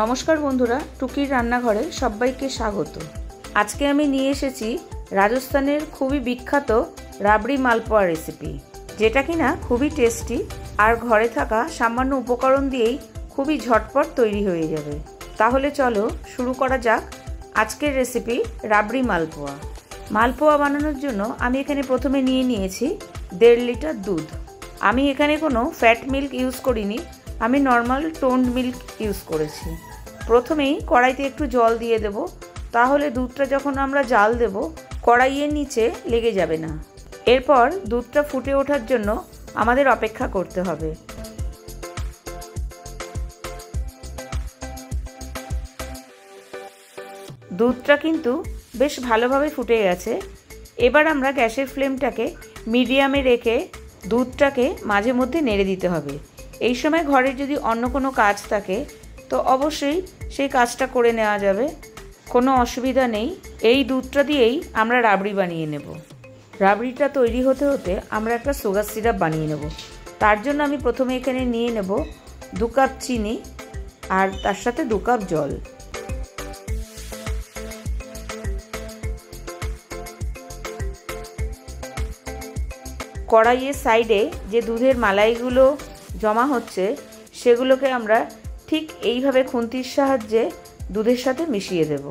নমস্কার বন্ধুরা, টুকির রান্নাঘরে সবাইকে স্বাগত। আজকে আমি নিয়ে এসেছি রাজস্থানের খুবই বিখ্যাত রাবড়ি মালপোয়া রেসিপি, যেটা কিনা খুবই টেস্টি আর ঘরে থাকা সামান্য উপকরণ দিয়েই খুবই ঝটপট তৈরি হয়ে যাবে। তাহলে চলো শুরু করা যাক আজকের রেসিপি রাবড়ি মালপোয়া। মালপোয়া বানানোর জন্য আমি এখানে প্রথমে নিয়ে নিয়েছি 1.5 লিটার দুধ। আমি এখানে কোনো ফ্যাট মিল্ক ইউজ করিনি, আমি নর্মাল টোন্ড মিল্ক ইউজ করেছি। প্রথমেই কড়াইতে একটু জল দিয়ে দেব, তাহলে দুধটা যখন আমরা জাল দেব কড়াইয়ের নিচে লেগে যাবে না। এরপর দুধটা ফুটে ওঠার জন্য আমাদের অপেক্ষা করতে হবে। দুধটা কিন্তু বেশ ভালোভাবে ফুটে গেছে। এবার আমরা গ্যাসের ফ্লেমটাকে মিডিয়ামে রেখে দুধটাকে মাঝে মধ্যে নেড়ে দিতে হবে। এই সময় ঘরে যদি অন্য কোনো কাজ থাকে তো অবশ্যই সেই কাজটা করে নেওয়া যাবে, কোনো অসুবিধা নেই। এই দুধটা দিয়েই আমরা রাবড়ি বানিয়ে নেব। রাবড়িটা তৈরি হতে হতে আমরা একটা সুগার সিরাপ বানিয়ে নেব। তার জন্য আমি প্রথমে এখানে নিয়ে নেব 2 কাপ চিনি আর তার সাথে 2 কাপ জল। কড়াইয়ের সাইডে যে দুধের মালাইগুলো জমা হচ্ছে সেগুলোকে আমরা ঠিক এইভাবে খুন্তির সাহায্যে দুধের সাথে মিশিয়ে দেব।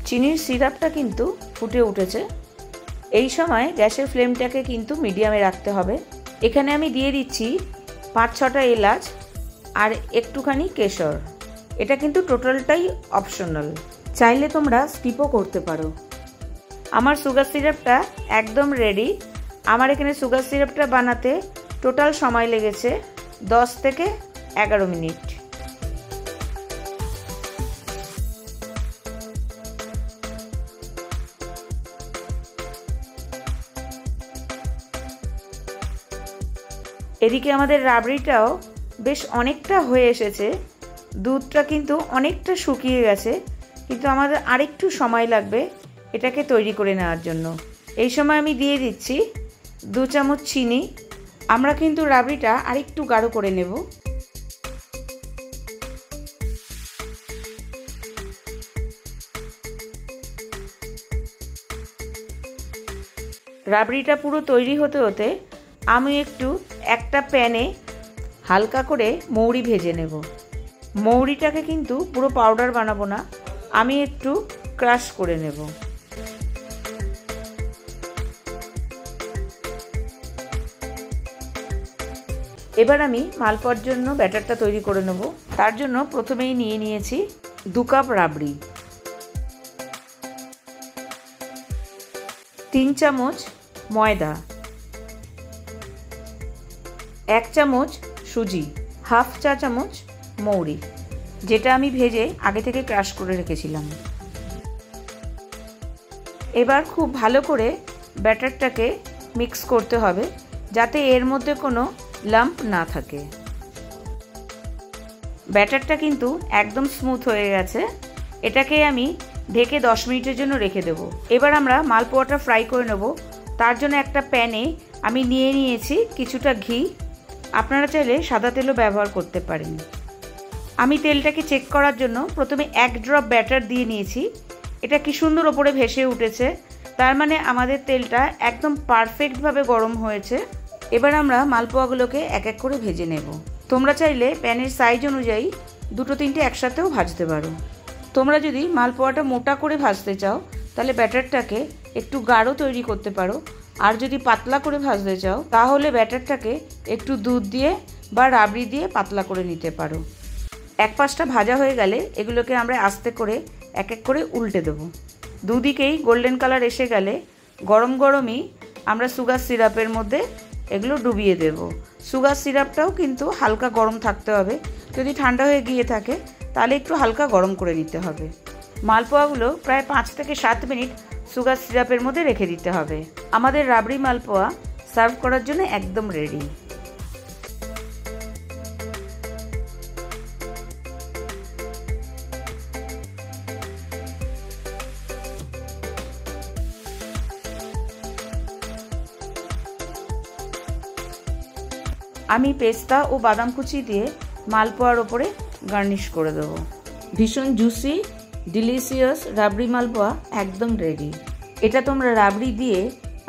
চিনির সিরাপটা কিন্তু ফুটে উঠেছে। এই সময় গ্যাসের ফ্লেমটাকে কিন্তু মিডিয়ামে রাখতে হবে। এখানে আমি দিয়ে দিচ্ছি 5-6টা এলাচ আর একটুখানি কেশর। এটা কিন্তু টোটালটাই অপশনাল, চাইলে তোমরা স্কিপও করতে পারো। আমার সুগার সিরাপটা একদম রেডি। আমার এখানে সুগার সিরাপটা বানাতে টোটাল সময় লেগেছে 10 থেকে 11 মিনিট। এদিকে আমাদের রাবড়িটাও বেশ অনেকটা হয়ে এসেছে। দুধটা কিন্তু অনেকটা শুকিয়ে গেছে, কিন্তু আমাদের আরেকটু সময় লাগবে এটাকে তৈরি করে নেওয়ার জন্য। এই সময় আমি দিয়ে দিচ্ছি 2 চামচ চিনি। আমরা কিন্তু রাবড়িটা আরেকটু গাঢ় করে নেব। রাবড়িটা পুরো তৈরি হতে হতে আমি একটা প্যানে হালকা করে মৌরি ভেজে নেব। মৌরিটাকে কিন্তু পুরো পাউডার বানাবো না, আমি একটু ক্রাশ করে নেব। এবার আমি মালপোয়ার জন্য ব্যাটারটা তৈরি করে নেব। তার জন্য প্রথমেই নিয়ে নিয়েছি 2 কাপ রাবড়ি, 3 চামচ ময়দা, 1 চামচ সুজি, হাফ চা চামচ মৌরি, যেটা আমি ভেজে আগে থেকে ক্রাশ করে রেখেছিলাম। এবার খুব ভালো করে ব্যাটারটাকে মিক্স করতে হবে, যাতে এর মধ্যে কোনো লাম্প না থাকে। ব্যাটারটা কিন্তু একদম স্মুথ হয়ে গেছে। এটাকে আমি ঢেকে 10 মিনিটের জন্য রেখে দেব। এবার আমরা মালপোয়াটা ফ্রাই করে নেব। তার জন্য একটা প্যানে আমি নিয়ে নিয়েছি কিছুটা ঘি। আপনারা চাইলে সাদা তেলও ব্যবহার করতে পারেন। আমি তেলটাকে চেক করার জন্য প্রথমে 1 ড্রপ ব্যাটার দিয়ে নিয়েছি। এটা কি সুন্দর ওপরে ভেসে উঠেছে, তার মানে আমাদের তেলটা একদম পারফেক্টভাবে গরম হয়েছে। এবার আমরা মালপোয়াগুলোকে এক এক করে ভেজে নেব। তোমরা চাইলে প্যানের সাইজ অনুযায়ী 2-3টে একসাথেও ভাজতে পারো। তোমরা যদি মালপোয়াটা মোটা করে ভাজতে চাও তাহলে ব্যাটারটাকে একটু গাঢ় তৈরি করতে পারো, আর যদি পাতলা করে ভাজতে চাও তাহলে ব্যাটারটাকে একটু দুধ দিয়ে বা রাবড়ি দিয়ে পাতলা করে নিতে পারো। এক পাশটা ভাজা হয়ে গেলে এগুলোকে আমরা আস্তে করে এক এক করে উল্টে দেবো। দুদিকেই গোল্ডেন কালার এসে গেলে গরম গরমই আমরা সুগার সিরাপের মধ্যে এগুলো ডুবিয়ে দেব। সুগার সিরাপটাও কিন্তু হালকা গরম থাকতে হবে, যদি ঠান্ডা হয়ে গিয়ে থাকে তাহলে একটু হালকা গরম করে নিতে হবে। মালপোয়াগুলো প্রায় 5 থেকে 7 মিনিট সুগার সিরাপের মধ্যে রেখে দিতে হবে। আমাদের রাবড়ি মালপোয়া সার্ভ করার জন্য একদম রেডি। আমি পেস্তা ও বাদাম কুচি দিয়ে মালপোয়ার ওপরে গার্নিশ করে দেবো। ভীষণ জুসি ডিলিশিয়াস রাবড়ি মালপোয়া একদম রেডি। এটা তোমরা রাবড়ি দিয়ে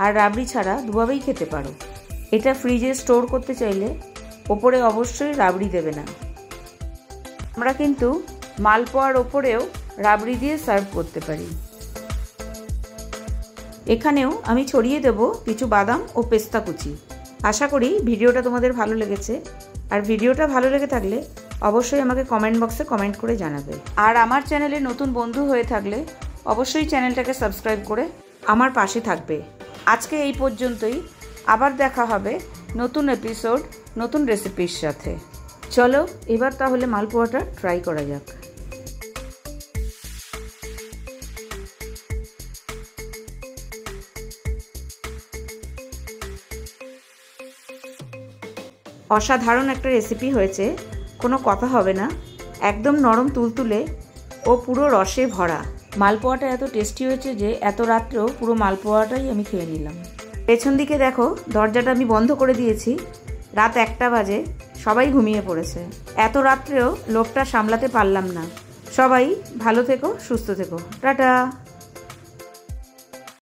আর রাবড়ি ছাড়া দুভাবেই খেতে পারো। এটা ফ্রিজে স্টোর করতে চাইলে ওপরে অবশ্যই রাবড়ি দেবে না। আমরা কিন্তু মালপোয়ার ওপরেও রাবড়ি দিয়ে সার্ভ করতে পারি। এখানেও আমি ছড়িয়ে দেব কিছু বাদাম ও পেস্তা কুচি। আশা করি ভিডিওটা তোমাদের ভালো লেগেছে, আর ভিডিওটা ভালো লেগে থাকলে অবশ্যই আমাকে কমেন্ট বক্সে কমেন্ট করে জানাবে। আর আমার চ্যানেলে নতুন বন্ধু হয়ে থাকলে অবশ্যই চ্যানেলটাকে সাবস্ক্রাইব করে আমার পাশে থাকবে। আজকে এই পর্যন্তই, আবার দেখা হবে নতুন এপিসোড নতুন রেসিপির সাথে। চলো এবার তাহলে মালপোয়াটা ট্রাই করা যাক। অসাধারণ একটা রেসিপি হয়েছে, কোনো কথা হবে না। একদম নরম তুলতুলে ও পুরো রসে ভরা। মালপোয়াটা এত টেস্টি হয়েছে যে এত রাত্রেও পুরো মালপোয়াটাই আমি খেয়ে নিলাম। পেছন দিকে দেখো, দরজাটা আমি বন্ধ করে দিয়েছি। রাত 1টা বাজে, সবাই ঘুমিয়ে পড়েছে। এত রাত্রেও লোভটা সামলাতে পারলাম না। সবাই ভালো থেকো, সুস্থ থেকো, টাটা।